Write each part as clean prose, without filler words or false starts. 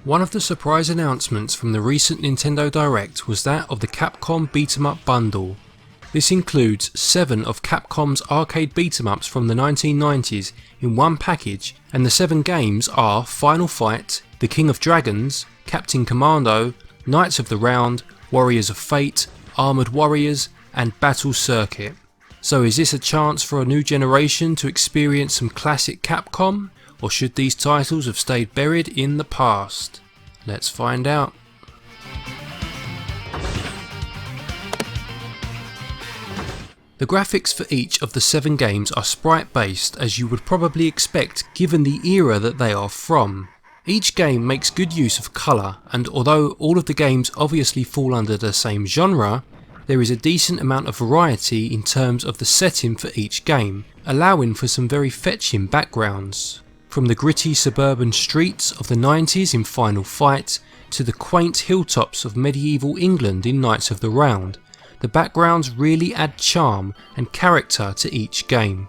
One of the surprise announcements from the recent Nintendo Direct was that of the Capcom beat-em-up bundle. This includes 7 of Capcom's arcade beat-em-ups from the 1990s in one package, and the 7 games are Final Fight, The King of Dragons, Captain Commando, Knights of the Round, Warriors of Fate, Armored Warriors, and Battle Circuit. So is this a chance for a new generation to experience some classic Capcom, or should these titles have stayed buried in the past? Let's find out. The graphics for each of the 7 games are sprite based, as you would probably expect given the era that they are from. Each game makes good use of colour, and although all of the games obviously fall under the same genre, there is a decent amount of variety in terms of the setting for each game, allowing for some very fetching backgrounds. From the gritty suburban streets of the 90s in Final Fight, to the quaint hilltops of medieval England in Knights of the Round, the backgrounds really add charm and character to each game.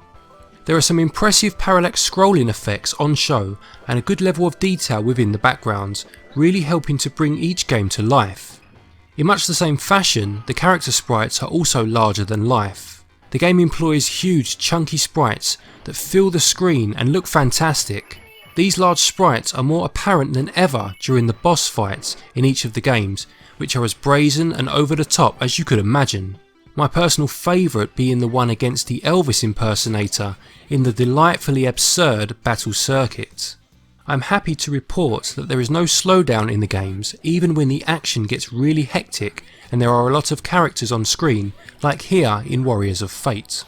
There are some impressive parallax scrolling effects on show and a good level of detail within the backgrounds, really helping to bring each game to life. In much the same fashion, the character sprites are also larger than life. The game employs huge chunky sprites that fill the screen and look fantastic. These large sprites are more apparent than ever during the boss fights in each of the games, which are as brazen and over the top as you could imagine. My personal favourite being the one against the Elvis impersonator in the delightfully absurd Battle Circuit. I'm happy to report that there is no slowdown in the games, even when the action gets really hectic and there are a lot of characters on screen, like here in Warriors of Fate.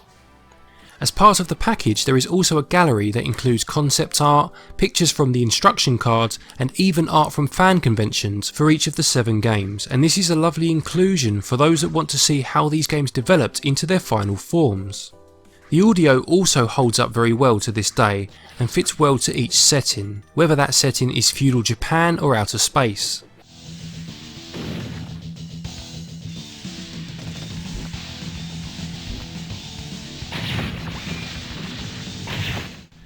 As part of the package, there is also a gallery that includes concept art, pictures from the instruction cards, and even art from fan conventions for each of the 7 games, and this is a lovely inclusion for those that want to see how these games developed into their final forms. The audio also holds up very well to this day and fits well to each setting, whether that setting is feudal Japan or outer space.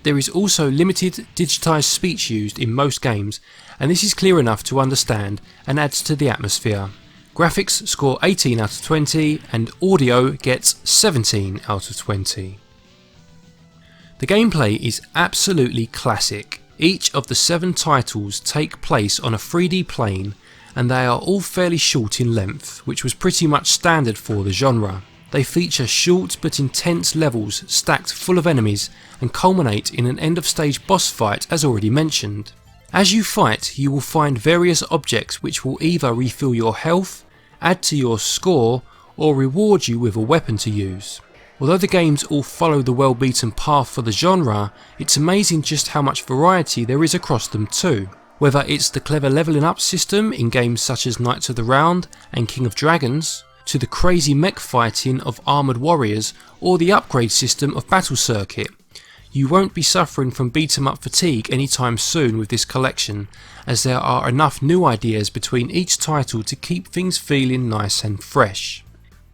There is also limited digitised speech used in most games, and this is clear enough to understand and adds to the atmosphere. Graphics score 18 out of 20 and audio gets 17 out of 20. The gameplay is absolutely classic. Each of the 7 titles take place on a 3D plane and they are all fairly short in length, which was pretty much standard for the genre. They feature short but intense levels stacked full of enemies and culminate in an end of stage boss fight as already mentioned. As you fight, you will find various objects which will either refill your health, add to your score, or reward you with a weapon to use. Although the games all follow the well-beaten path for the genre, it's amazing just how much variety there is across them too. Whether it's the clever levelling up system in games such as Knights of the Round and King of Dragons, to the crazy mech fighting of Armored Warriors, or the upgrade system of Battle Circuit, you won't be suffering from beat-em-up fatigue anytime soon with this collection, as there are enough new ideas between each title to keep things feeling nice and fresh.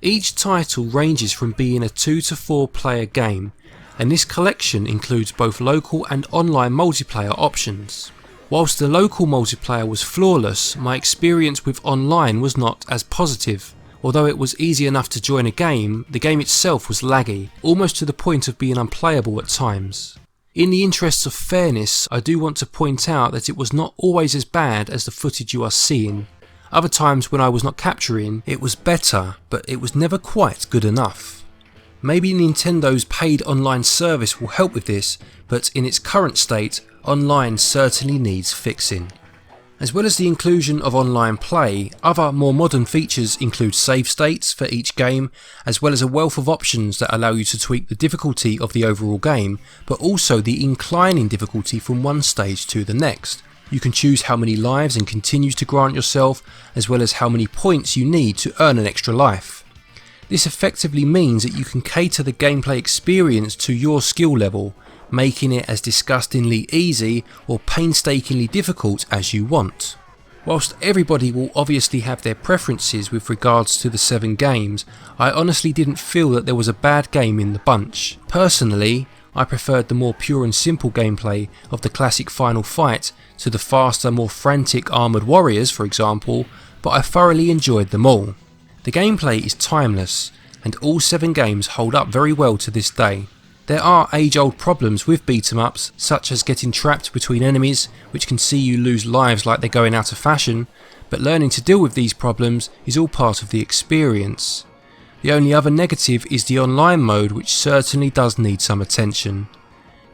Each title ranges from being a 2 to 4 player game, and this collection includes both local and online multiplayer options. Whilst the local multiplayer was flawless, my experience with online was not as positive. Although it was easy enough to join a game, the game itself was laggy, almost to the point of being unplayable at times. In the interests of fairness, I do want to point out that it was not always as bad as the footage you are seeing. Other times when I was not capturing, it was better, but it was never quite good enough. Maybe Nintendo's paid online service will help with this, but in its current state, online certainly needs fixing. As well as the inclusion of online play, other more modern features include save states for each game, as well as a wealth of options that allow you to tweak the difficulty of the overall game, but also the inclining difficulty from one stage to the next. You can choose how many lives and continues to grant yourself, as well as how many points you need to earn an extra life. This effectively means that you can cater the gameplay experience to your skill level, making it as disgustingly easy or painstakingly difficult as you want. Whilst everybody will obviously have their preferences with regards to the 7 games, I honestly didn't feel that there was a bad game in the bunch. Personally, I preferred the more pure and simple gameplay of the classic Final Fight to the faster, more frantic Armoured Warriors, for example, but I thoroughly enjoyed them all. The gameplay is timeless, and all 7 games hold up very well to this day. There are age-old problems with beat-em-ups, such as getting trapped between enemies, which can see you lose lives like they're going out of fashion, but learning to deal with these problems is all part of the experience. The only other negative is the online mode, which certainly does need some attention.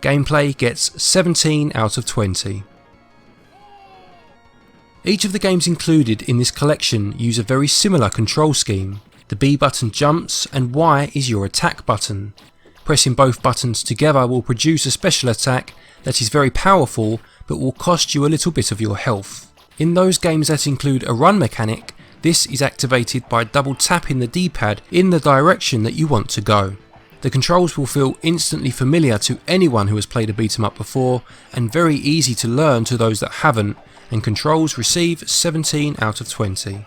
Gameplay gets 17 out of 20. Each of the games included in this collection use a very similar control scheme. The B button jumps and Y is your attack button. Pressing both buttons together will produce a special attack that is very powerful but will cost you a little bit of your health. In those games that include a run mechanic, this is activated by double tapping the D-pad in the direction that you want to go. The controls will feel instantly familiar to anyone who has played a beat 'em up before and very easy to learn to those that haven't, and controls receive 17 out of 20.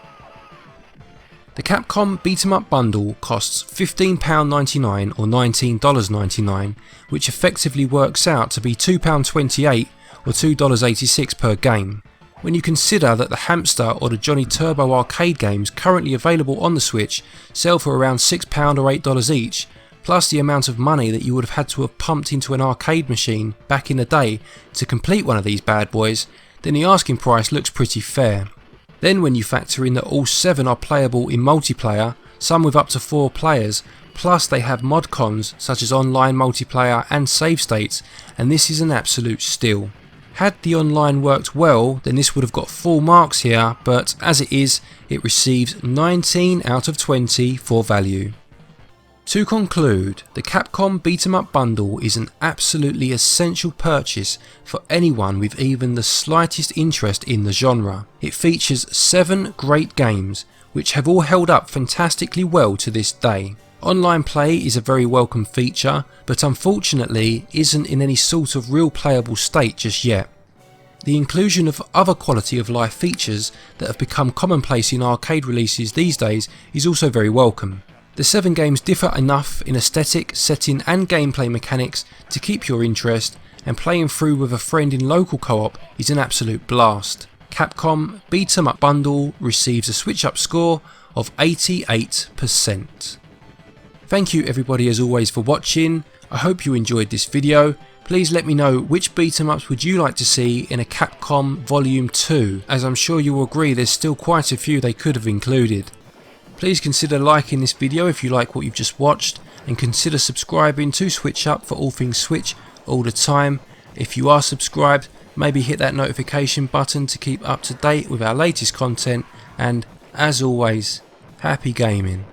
The Capcom beat 'em up bundle costs £15.99 or $19.99, which effectively works out to be £2.28 or $2.86 per game. When you consider that the Hamster or the Johnny Turbo arcade games currently available on the Switch sell for around £6 or $8 each, plus the amount of money that you would have had to have pumped into an arcade machine back in the day to complete one of these bad boys, then the asking price looks pretty fair. Then when you factor in that all 7 are playable in multiplayer, some with up to 4 players, plus they have mod cons such as online multiplayer and save states, and this is an absolute steal. Had the online worked well, then this would have got full marks here, but as it is, it receives 19 out of 20 for value. To conclude, the Capcom beat 'em up bundle is an absolutely essential purchase for anyone with even the slightest interest in the genre. It features 7 great games, which have all held up fantastically well to this day. Online play is a very welcome feature, but unfortunately isn't in any sort of real playable state just yet. The inclusion of other quality of life features that have become commonplace in arcade releases these days is also very welcome. The 7 games differ enough in aesthetic, setting and gameplay mechanics to keep your interest, and playing through with a friend in local co-op is an absolute blast. Capcom beat 'em up bundle receives a Switchup score of 88%. Thank you everybody as always for watching. I hope you enjoyed this video. Please let me know which beat 'em ups would you like to see in a Capcom Volume 2, as I'm sure you will agree there's still quite a few they could have included. Please consider liking this video if you like what you've just watched, and consider subscribing to Switchup for all things Switch all the time. If you are subscribed, maybe hit that notification button to keep up to date with our latest content, and as always, happy gaming.